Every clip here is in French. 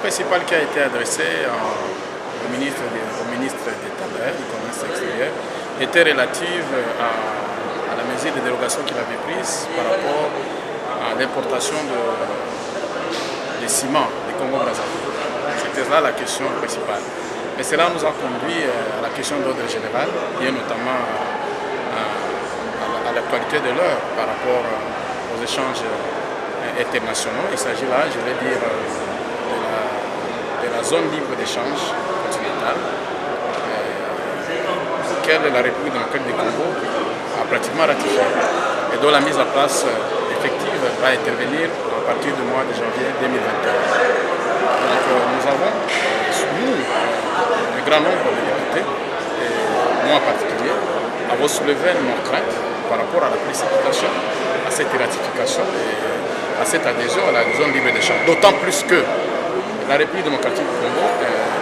principale qui a été adressée au ministre des Travaux, du Commerce extérieur, était relative à la mesure de dérogation qu'il avait prise par rapport à l'importation de ciment du Congo-Brazzaville. C'était là la question principale. Mais cela nous a conduit à la question d'ordre général, liée notamment à l'actualité de l'heure par rapport aux échanges internationaux. Il s'agit là, je vais dire, de la zone libre d'échange continentale, laquelle la République démocratique du Congo a pratiquement ratifié et dont la mise en place effective va intervenir à partir du mois de janvier 2021. Donc nous avons, un grand nombre de députés, et moi en particulier, avons soulevé nos craintes par rapport à la précipitation, à cette ratification et à cette adhésion à la zone libre d'échange. D'autant plus que la République démocratique du Congo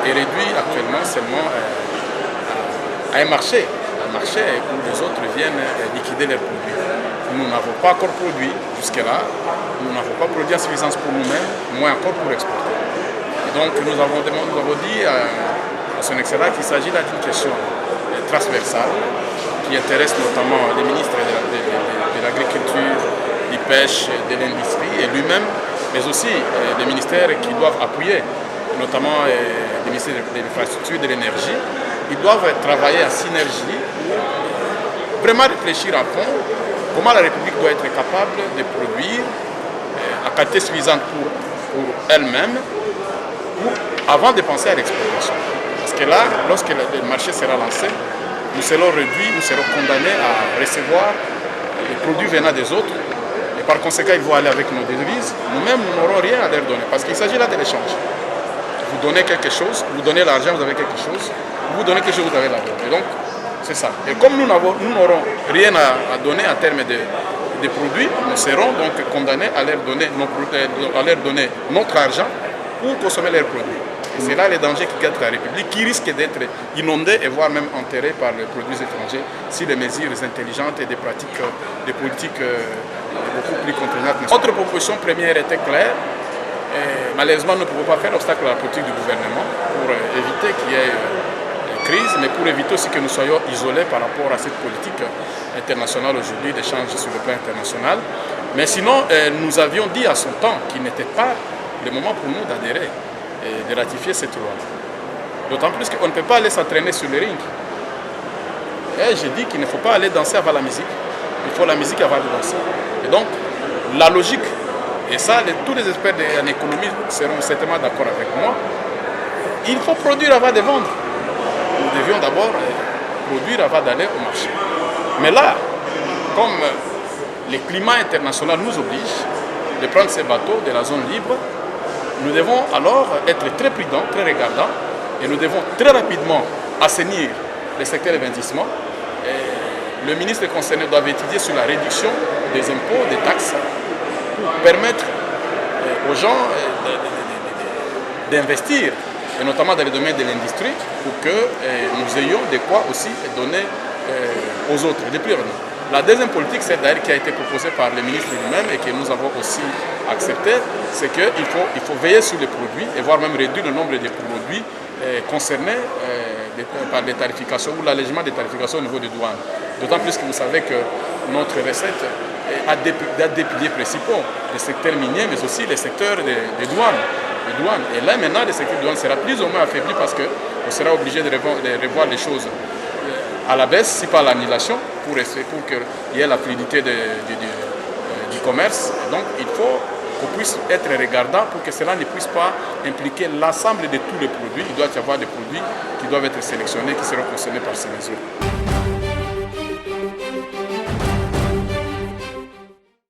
est réduite actuellement seulement à un marché où les autres viennent liquider leurs produits. Nous n'avons pas encore produit jusque-là, nous n'avons pas produit en suffisance pour nous-mêmes, moins encore pour exporter. Et donc nous avons dit à son Excellence qu'il s'agit là d'une question transversale qui intéresse notamment les ministres de l'Agriculture, de la Pêche, de l'Industrie et lui-même, mais aussi les ministères qui doivent appuyer, notamment les ministères de l'Infrastructure, de l'Énergie. Ils doivent travailler en synergie pour vraiment réfléchir à fond comment la République doit être capable de produire à qualité suffisante pour elle-même avant de penser à l'exportation. Parce que là, lorsque le marché sera lancé, nous serons réduits, nous serons condamnés à recevoir les produits venant des autres. Et par conséquent, ils vont aller avec nos devises. Nous-mêmes, nous n'aurons rien à leur donner. Parce qu'il s'agit là de l'échange. Vous donnez quelque chose, vous donnez l'argent, vous avez quelque chose. Vous donnez quelque chose, vous avez l'argent. Et donc, c'est ça. Et comme nous n'aurons rien à donner en termes de produits, nous serons donc condamnés à leur donner notre argent pour consommer leurs produits. Et c'est là les dangers qui guettent la République, qui risque d'être inondée et voire même enterrée par les produits étrangers si les mesures intelligentes et des politiques beaucoup plus contraignantes. Notre proposition première était claire. Et malheureusement, nous ne pouvons pas faire obstacle à la politique du gouvernement pour éviter qu'il y ait crise, mais pour éviter aussi que nous soyons isolés par rapport à cette politique internationale aujourd'hui d'échange sur le plan international. Mais sinon, nous avions dit à son temps qu'il n'était pas le moment pour nous d'adhérer et de ratifier cette loi. D'autant plus qu'on ne peut pas aller s'entraîner sur le ring. Et j'ai dit qu'il ne faut pas aller danser avant la musique. Il faut la musique avant de danser. Et donc, la logique, et ça, tous les experts en économie seront certainement d'accord avec moi, il faut produire avant de vendre. Nous devions d'abord produire avant d'aller au marché. Mais là, comme le climat international nous oblige de prendre ces bateaux de la zone libre, nous devons alors être très prudents, très regardants, et nous devons très rapidement assainir le secteur d'investissement. Le ministre concerné doit étudier sur la réduction des impôts, des taxes, pour permettre aux gens d'investir, et notamment dans le domaine de l'industrie, pour que nous ayons de quoi aussi donner aux autres, des plus revenus. La deuxième politique, c'est d'ailleurs qui a été proposée par le ministre lui-même et que nous avons aussi accepté, c'est qu'il faut veiller sur les produits et voire même réduire le nombre de produits concernés par les tarifications ou l'allègement des tarifications au niveau des douanes. D'autant plus que vous savez que notre recette a des piliers principaux, le secteur minier, mais aussi le secteur des douanes. Et là, maintenant, le secteur des douanes sera plus ou moins affaibli parce qu'on sera obligé de revoir les choses à la baisse, si pas à l'annulation, pour qu'il y ait la fluidité du commerce. Et donc, il faut qu'on puisse être regardant pour que cela ne puisse pas impliquer l'ensemble de tous les produits. Il doit y avoir des produits qui doivent être sélectionnés, qui seront concernés par ces mesures.